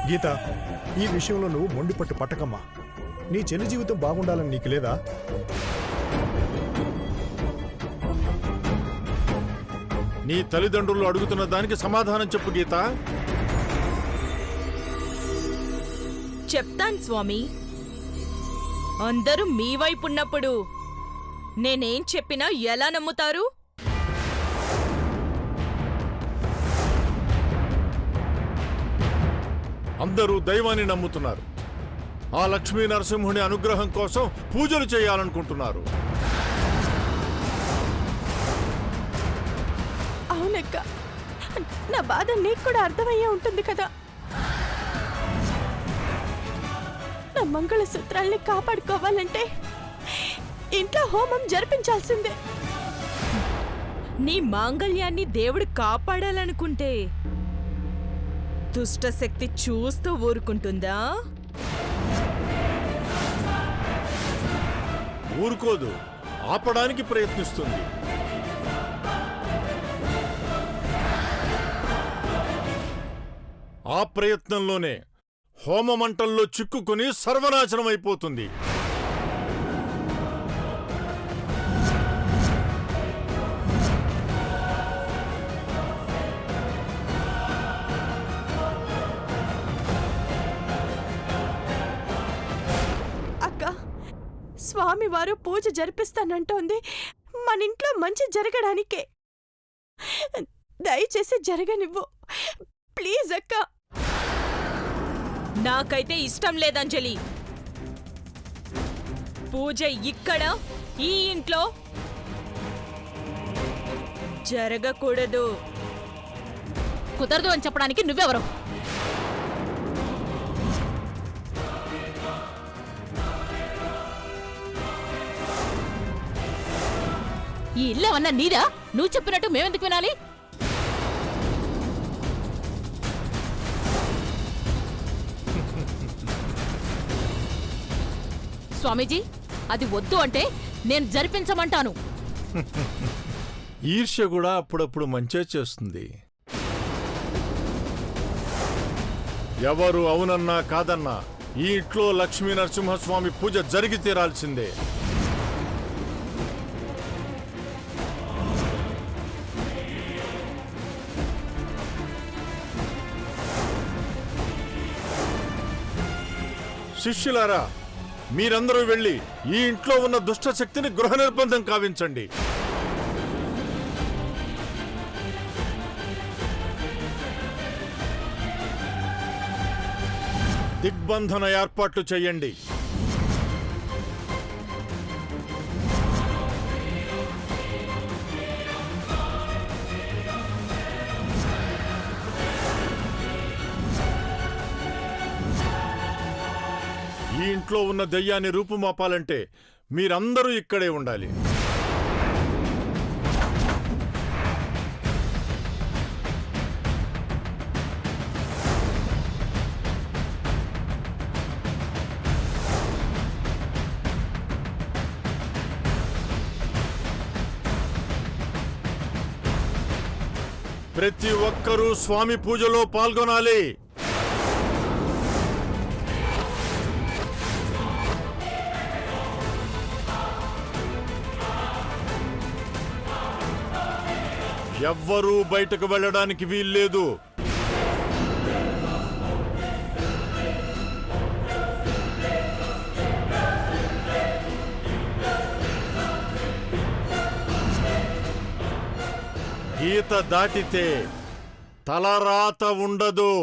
గీత, ఈ విషయంలో నువ్వు మొండిపట్టు పట్టకమ్మా. నీ చెల్లి జీవితం బాగుండాలని నీకు లేదా? నీ తల్లిదండ్రులు అడుగుతున్న దానికి సమాధానం చెప్పు గీత. చెప్తాను స్వామి. అందరూ మీ వైపున్నప్పుడు నేనేం చెప్పినా ఎలా నమ్ముతారు? అందరూ దైవాన్ని నమ్ముతున్నారు. ఆ లక్ష్మీ నరసింహుని అనుగ్రహం కోసం పూజలు చేయాలనుకుంటున్నారు. అవునక్క, నా బాధ నీకు కూడా అర్థమయ్యే ఉంటుంది కదా. నా మంగళసూత్రాల్ని కాపాడుకోవాలంటే ఇంట్లో హోమం జరిపించాల్సిందే. నీ మాంగళ్యాన్ని దేవుడు కాపాడాలనుకుంటే దుష్టశక్తి చూస్తూ ఊరుకుంటుందా? ఊరుకోదు, ఆపడానికి ప్రయత్నిస్తుంది. ఆ ప్రయత్నంలోనే హోమమంటల్లో చిక్కుకుని సర్వనాశనం అయిపోతుంది. అక్క, స్వామివారు పూజ జరిపిస్తానంటోంది మన ఇంట్లో మంచి జరగడానికే. దయచేసి జరగనివ్వు ప్లీజ్ అక్క. నాకైతే ఇష్టం లేదంజలి. పూజ ఇక్కడ ఈ ఇంట్లో జరగకూడదు. కుదరదు అని చెప్పడానికి నువ్వెవరు? ఈ ఇల్లు ఏమన్నా నీదా? నువ్వు చెప్పినట్టు మేమెందుకు వినాలి? స్వామీజీ, అది వద్దు అంటే నేను జరిపించమంటాను. ఈర్ష్య కూడా అప్పుడప్పుడు మంచే చేస్తుంది. ఎవరు అవునన్నా కాదన్నా ఈ ఇంట్లో లక్ష్మీ నరసింహస్వామి పూజ జరిగి తీరాల్సిందే. శిష్యులారా, మీరందరూ వెళ్ళి ఈ ఇంట్లో ఉన్న దుష్ట శక్తిని గృహ నిర్బంధం కావించండి. దిగ్బంధన ఏర్పాట్లు చేయండి. ఈ ఇంట్లో ఉన్న దెయ్యాన్ని రూపుమాపాలంటే మీరందరూ ఇక్కడే ఉండాలి. ప్రతి ఒక్కరూ స్వామి పూజలో పాల్గొనాలి. ఎవ్వరూ బయటకు వెళ్ళడానికి వీల్లేదు. గీత దాటితే తలరాత ఉండదు.